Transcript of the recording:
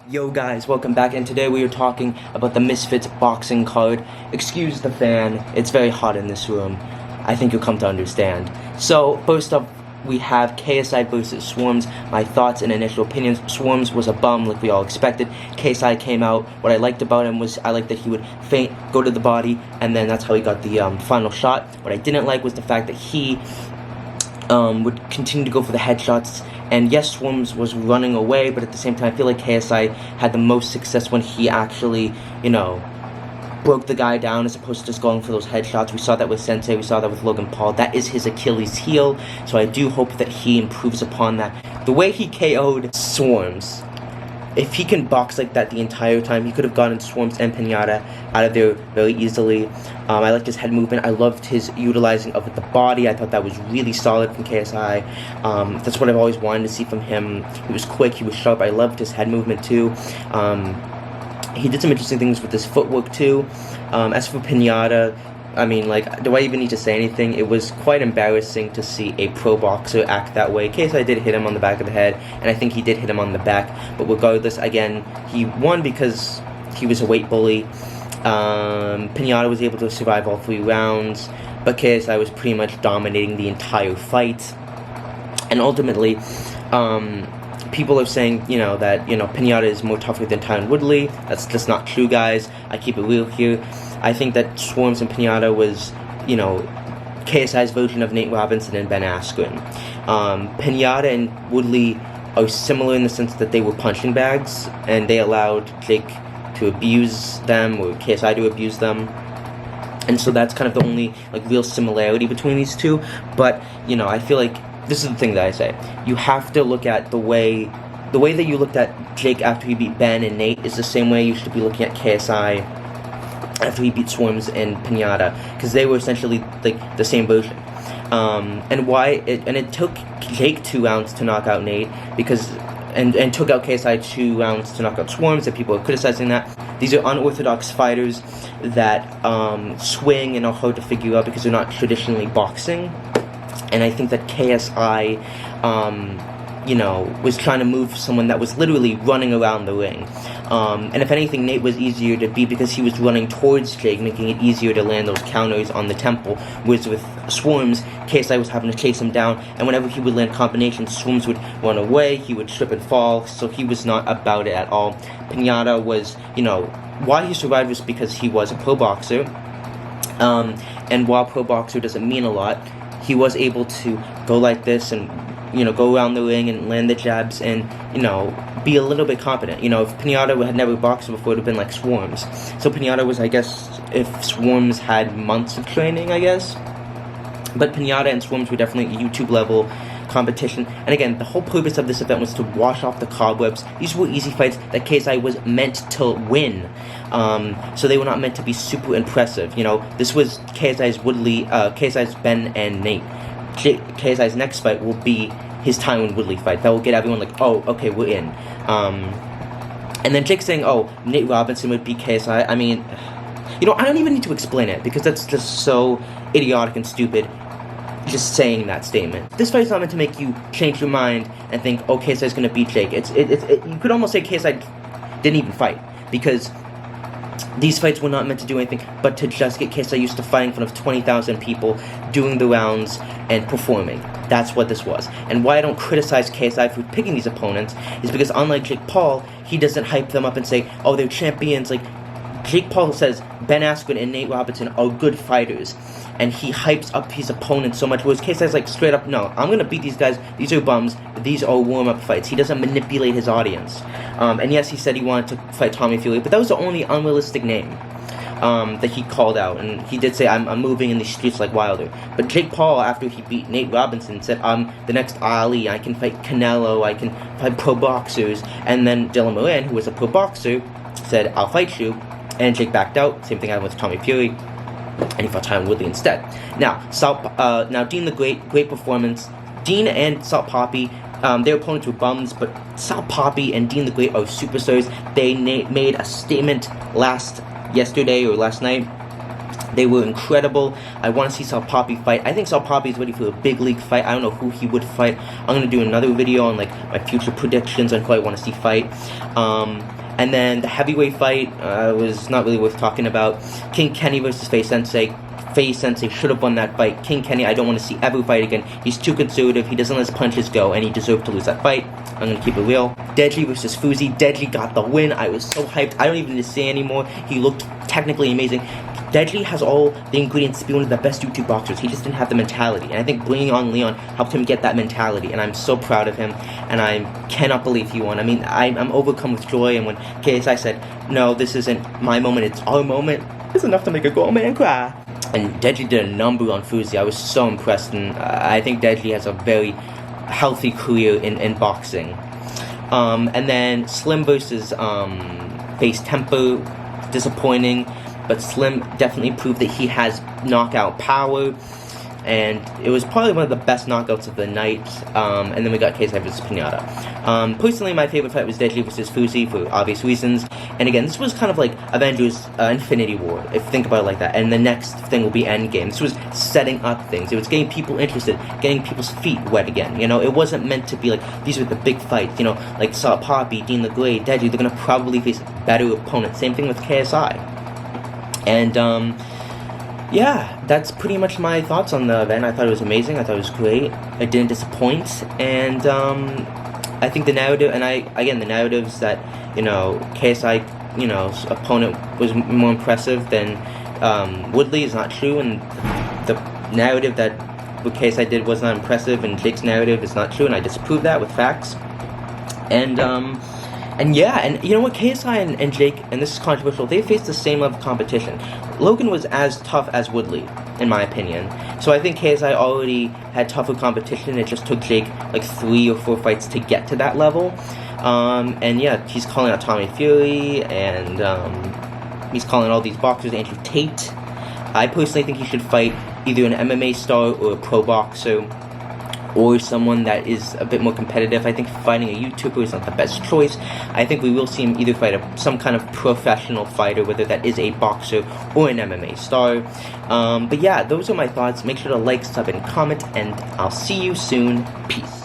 Yo guys, welcome back, and today we are talking about the Misfits boxing card. Excuse the fan, it's very hot in this room. I think you'll come to understand. So, first up, we have KSI versus Swarms. My thoughts and initial opinions. Swarms was a bum like we all expected. KSI came out. What I liked about him was I liked that he would feint, go to the body, and then that's how he got the final shot. What I didn't like was the fact that he would continue to go for the headshots. And yes, Swarms was running away, but at the same time, I feel like KSI had the most success when he actually, broke the guy down as opposed to just going for those headshots. We saw that with Sensei, we saw that with Logan Paul. That is his Achilles heel, so I do hope that he improves upon that. The way he KO'd Swarms, if he can box like that the entire time, he could have gotten Swarms and Pinata out of there very easily. I liked his head movement. I loved his utilizing of the body. I thought that was really solid from KSI. That's what I've always wanted to see from him. He was quick, he was sharp. I loved his head movement too. He did some interesting things with his footwork too. As for Pinata, I mean, do I even need to say anything? It was quite embarrassing to see a pro boxer act that way. KSI did hit him on the back of the head, and I think he did hit him on the back. But regardless, again, he won because he was a weight bully. Pinata was able to survive all 3 rounds, but KSI was pretty much dominating the entire fight. And ultimately, people are saying, that, Pinata is more tougher than Tyron Woodley. That's just not true, guys. I keep it real here. I think that Swarms and Pinata was, KSI's version of Nate Robinson and Ben Askren. Pinata and Woodley are similar in the sense that they were punching bags, and they allowed Jake to abuse them, or KSI to abuse them. And so that's kind of the only, real similarity between these two. But, I feel like this is the thing that I say. You have to look at the way that you looked at Jake after he beat Ben and Nate is the same way you should be looking at KSI after he beat Swarms and Pinata, because they were essentially the same version. And it took Jake 2 rounds to knock out Nate, because and took out KSI 2 rounds to knock out Swarms, and people are criticizing that. These are unorthodox fighters that swing and are hard to figure out because they're not traditionally boxing. And I think that KSI, was trying to move someone that was literally running around the ring. And if anything, Nate was easier to beat because he was running towards Jake, making it easier to land those counters on the temple. Whereas with Swarms, KSI was having to chase him down, and whenever he would land combinations, Swarms would run away, he would trip and fall, so he was not about it at all. Pinata was, why he survived was because he was a pro boxer. And while pro boxer doesn't mean a lot, he was able to go like this and, go around the ring and land the jabs and, be a little bit competent. If Pinata had never boxed before, it would have been like Swarms. So Pinata was, I guess, if Swarms had months of training, I guess. But Pinata and Swarms were definitely YouTube level competition. And again, the whole purpose of this event was to wash off the cobwebs. These were easy fights that KSI was meant to win. So they were not meant to be super impressive. This was KSI's Woodley, KSI's Ben and Nate. KSI's next fight will be his Tyron Woodley fight. That will get everyone oh, okay, we're in. And then Jake saying, oh, Nate Robinson would beat KSI. I mean, I don't even need to explain it, because that's just so idiotic and stupid, just saying that statement. This fight's not meant to make you change your mind and think, oh, KSI's gonna beat Jake. You could almost say KSI didn't even fight, because these fights were not meant to do anything but to just get KSI used to fighting in front of 20,000 people, doing the rounds, and performing. That's what this was. And why I don't criticize KSI for picking these opponents is because, unlike Jake Paul, he doesn't hype them up and say, oh, they're champions. Jake Paul says Ben Askren and Nate Robinson are good fighters, and he hypes up his opponents so much, whereas KSI's straight up, no, I'm gonna beat these guys, these are bums, these are warm-up fights. He doesn't manipulate his audience. And yes, he said he wanted to fight Tommy Fury, but that was the only unrealistic name that he called out, and he did say, I'm moving in the streets like Wilder. But Jake Paul, after he beat Nate Robinson, said, I'm the next Ali, I can fight Canelo, I can fight pro boxers. And then Dylan Moran, who was a pro boxer, said, I'll fight you. And Jake backed out. Same thing happened with Tommy Fury, and he fought Tyron Woodley instead. Now, Dean the great performance. Dean and Salt Poppy, their opponents were bums, but Salt Poppy and Dean the Great are superstars. They made a statement last night They were incredible. I want to see Sal Poppy fight. I think Sal Poppy is ready for a big league fight. I don't know who he would fight. I'm going to do another video on like my future predictions on who I want to see fight. And then the heavyweight fight was not really worth talking about. King Kenny versus Faye Sensei. Faye Sensei should have won that fight. King Kenny, I don't want to see ever fight again. He's too conservative. He doesn't let his punches go, and he deserved to lose that fight. I'm going to keep it real. DEJI versus FOUSEY. DEJI got the win. I was so hyped. I don't even need to say anymore. He looked technically amazing. DEJI has all the ingredients to be one of the best YouTube boxers. He just didn't have the mentality. And I think bringing on Leon helped him get that mentality. And I'm so proud of him. And I cannot believe he won. I mean, I'm overcome with joy. And when KSI said, no, this isn't my moment, it's our moment, it's enough to make a grown man cry. And DEJI did a number on FOUSEY. I was so impressed. And I think DEJI has a very healthy career in boxing. And then Slim versus Face Tempo. Disappointing. But Slim definitely proved that he has knockout power, and it was probably one of the best knockouts of the night. And then we got KSI versus Pinata. Personally, my favorite fight was DEJI versus FOUSEY for obvious reasons. And again, this was kind of like Avengers Infinity War, if you think about it like that. And the next thing will be Endgame. This was setting up things. It was getting people interested, getting people's feet wet again. You know, it wasn't meant to be like, these are the big fights. You know, like Sal Poppy, Dean LeGray, DEJI, they're going to probably face better opponents. Same thing with KSI. And, yeah, that's pretty much my thoughts on the event. I thought it was amazing. I thought it was great. It didn't disappoint. And, I think the narrative, and the narratives that, you know, KSI, you know, opponent was more impressive than, Woodley is not true. And the narrative that what KSI did was not impressive, and Jake's narrative is not true, and I disprove that with facts. And yeah, and you know what, KSI and Jake, and this is controversial, they faced the same level of competition. Logan was as tough as Woodley, in my opinion. So I think KSI already had tougher competition. It just took Jake like 3 or 4 fights to get to that level. And yeah, he's calling out Tommy Fury, and he's calling all these boxers Andrew Tate. I personally think he should fight either an MMA star or a pro boxer, or someone that is a bit more competitive. I think fighting a YouTuber is not the best choice. I think we will see him either fight some kind of professional fighter, whether that is a boxer or an MMA star. But yeah, those are my thoughts. Make sure to like, sub, and comment, and I'll see you soon. Peace.